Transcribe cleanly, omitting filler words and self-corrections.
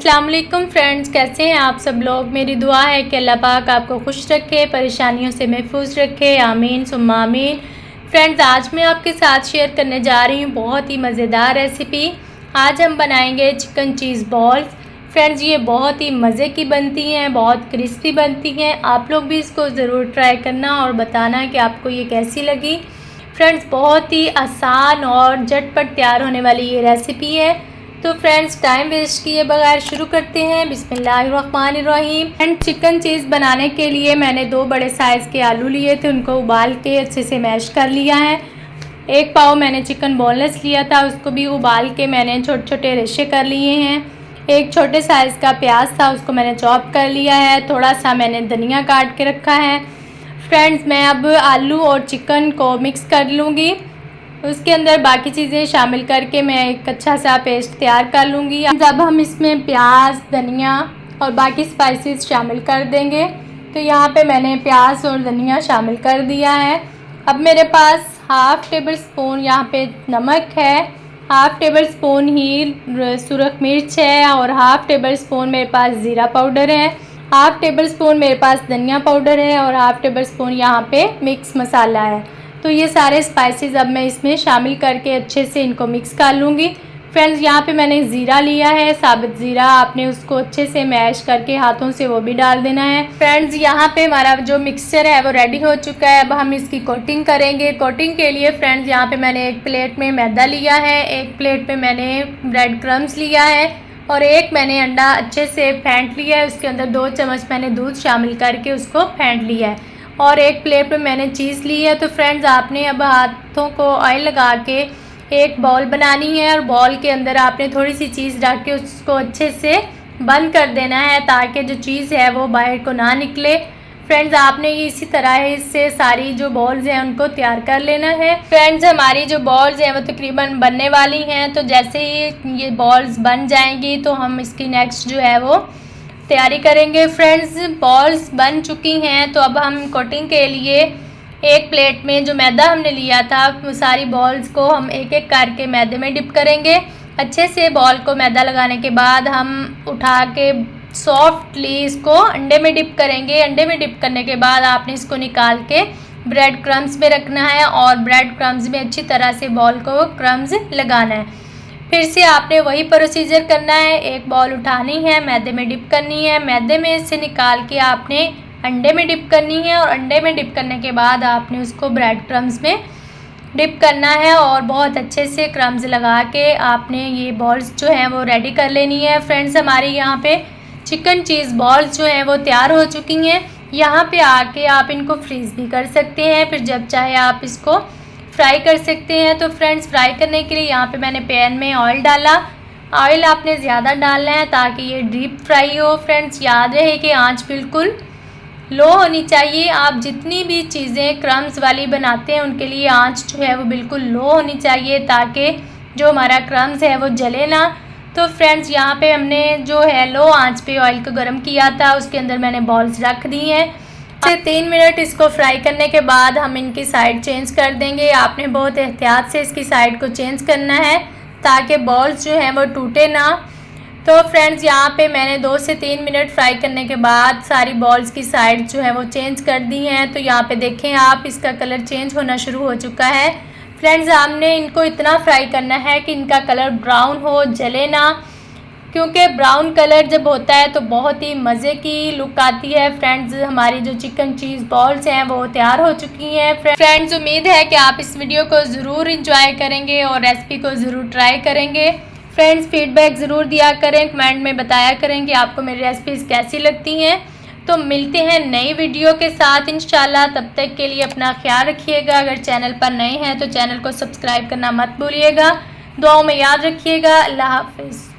अस्सलाम वालेकुम फ्रेंड्स, कैसे हैं आप सब लोग। मेरी दुआ है कि अल्लाह पाक आपको खुश रखे, परेशानियों से महफूज रखे, आमीन सुम्मा आमीन। फ्रेंड्स, आज मैं आपके साथ शेयर करने जा रही हूँ बहुत ही मज़ेदार रेसिपी। आज हम बनाएंगे चिकन चीज़ बॉल्स। फ्रेंड्स, ये बहुत ही मज़े की बनती हैं, बहुत क्रिस्पी बनती हैं। आप लोग भी इसको ज़रूर ट्राई करना और बताना कि आपको ये कैसी लगी। फ्रेंड्स, बहुत ही आसान और झटपट तैयार होने वाली ये रेसिपी है। तो फ्रेंड्स, टाइम वेस्ट किए बगैर शुरू करते हैं। बिस्मिल्लाहिर्रहमानिर्रहीम। एंड चिकन चीज़ बनाने के लिए मैंने 2 बड़े साइज़ के आलू लिए थे, उनको उबाल के अच्छे से मैश कर लिया है। 1 पाव मैंने चिकन बोनलेस लिया था, उसको भी उबाल के मैंने छोटे छोटे रेशे कर लिए हैं। 1 छोटे साइज़ का प्याज था, उसको मैंने चॉप कर लिया है। थोड़ा सा मैंने धनिया काट के रखा है। फ्रेंड्स, मैं अब आलू और चिकन को मिक्स कर लूँगी, उसके अंदर बाकी चीज़ें शामिल करके मैं एक अच्छा सा पेस्ट तैयार कर लूँगी। अब हम इसमें प्याज, धनिया और बाकी स्पाइसेस शामिल कर देंगे। तो यहाँ पे मैंने प्याज और धनिया शामिल कर दिया है। अब मेरे पास हाफ़ टेबल स्पून यहाँ पे नमक है, हाफ़ टेबल स्पून ही सुरख मिर्च है और हाफ़ टेबल स्पून मेरे पास ज़ीरा पाउडर है, हाफ़ टेबल स्पून मेरे पास धनिया पाउडर है और हाफ़ टेबल स्पून यहाँ पे मिक्स मसाला है। तो ये सारे स्पाइसेस अब मैं इसमें शामिल करके अच्छे से इनको मिक्स कर लूँगी। फ्रेंड्स, यहाँ पे मैंने ज़ीरा लिया है, साबुत ज़ीरा। आपने उसको अच्छे से मैश करके हाथों से वो भी डाल देना है। फ्रेंड्स, यहाँ पे हमारा जो मिक्सचर है वो रेडी हो चुका है। अब हम इसकी कोटिंग करेंगे। कोटिंग के लिए फ्रेंड्स, यहाँ पे मैंने 1 प्लेट में मैदा लिया है, 1 प्लेट में मैंने ब्रेड क्रम्स लिया है और 1 मैंने अंडा अच्छे से फेंट लिया है। उसके अंदर 2 चम्मच मैंने दूध शामिल करके उसको फेंट लिया है और 1 प्लेट में मैंने चीज़ ली है। तो फ्रेंड्स, आपने अब हाथों को ऑयल लगा के एक बॉल बनानी है और बॉल के अंदर आपने थोड़ी सी चीज़ रख के उसको अच्छे से बंद कर देना है ताकि जो चीज़ है वो बाहर को ना निकले। फ्रेंड्स, आपने ये इसी तरह इससे सारी जो बॉल्स हैं उनको तैयार कर लेना है। फ्रेंड्स, हमारी जो बॉल्स हैं वो तकरीबन बनने वाली हैं। तो जैसे ही ये बॉल्स बन जाएंगी तो हम इसकी नेक्स्ट जो है वो तैयारी करेंगे। फ्रेंड्स, बॉल्स बन चुकी हैं। तो अब हम कोटिंग के लिए 1 प्लेट में जो मैदा हमने लिया था वो सारी बॉल्स को हम एक एक करके मैदे में डिप करेंगे। अच्छे से बॉल को मैदा लगाने के बाद हम उठा के सॉफ्टली इसको अंडे में डिप करेंगे। अंडे में डिप करने के बाद आपने इसको निकाल के ब्रेड क्रम्स में रखना है और ब्रेड क्रम्स में अच्छी तरह से बॉल को क्रम्स लगाना है। फिर से आपने वही प्रोसीजर करना है। 1 बॉल उठानी है, मैदे में डिप करनी है, मैदे में से निकाल के आपने अंडे में डिप करनी है और अंडे में डिप करने के बाद आपने उसको ब्रेड क्रम्स में डिप करना है और बहुत अच्छे से क्रम्स लगा के आपने ये बॉल्स जो हैं वो रेडी कर लेनी है। फ्रेंड्स, हमारी यहाँ पे चिकन चीज़ बॉल्स जो हैं वो तैयार हो चुकी हैं। यहाँ पे आके आप इनको फ्रीज़ भी कर सकते हैं, फिर जब चाहे आप इसको फ्राई कर सकते हैं। तो फ्रेंड्स, फ्राई करने के लिए यहाँ पे मैंने पैन में ऑयल डाला। ऑयल आपने ज़्यादा डालना है ताकि ये डीप फ्राई हो। फ्रेंड्स, याद रहे कि आंच बिल्कुल लो होनी चाहिए। आप जितनी भी चीज़ें क्रम्स वाली बनाते हैं उनके लिए आंच जो है वो बिल्कुल लो होनी चाहिए ताकि जो हमारा क्रम्स है वो जले ना। तो फ्रेंड्स, यहाँ पे हमने जो है लो आंच पे ऑयल को गर्म किया था, उसके अंदर मैंने बॉल्स रख दी हैं। 3 मिनट इसको फ्राई करने के बाद हम इनकी साइड चेंज कर देंगे। आपने बहुत एहतियात से इसकी साइड को चेंज करना है ताकि बॉल्स जो हैं वो टूटे ना। तो फ्रेंड्स, यहाँ पे मैंने 2 से 3 मिनट फ्राई करने के बाद सारी बॉल्स की साइड जो है वो चेंज कर दी हैं। तो यहाँ पे देखें आप, इसका कलर चेंज होना शुरू हो चुका है। फ्रेंड्स, हमने इनको इतना फ्राई करना है कि इनका कलर ब्राउन हो, जले ना, क्योंकि ब्राउन कलर जब होता है तो बहुत ही मज़े की लुक आती है। फ्रेंड्स, हमारी जो चिकन चीज़ बॉल्स हैं वो तैयार हो चुकी हैं। फ्रेंड्स, उम्मीद है कि आप इस वीडियो को ज़रूर इंजॉय करेंगे और रेसिपी को ज़रूर ट्राई करेंगे। फ्रेंड्स, फीडबैक ज़रूर दिया करें, कमेंट में बताया करें कि आपको मेरी रेसिपीज़ कैसी लगती हैं। तो मिलते हैं नई वीडियो के साथ इंशाल्लाह। तब तक के लिए अपना ख्याल रखिएगा। अगर चैनल पर नए हैं तो चैनल को सब्सक्राइब करना मत भूलिएगा। दुआओं में याद रखिएगा। अल्लाह हाफ़िज़।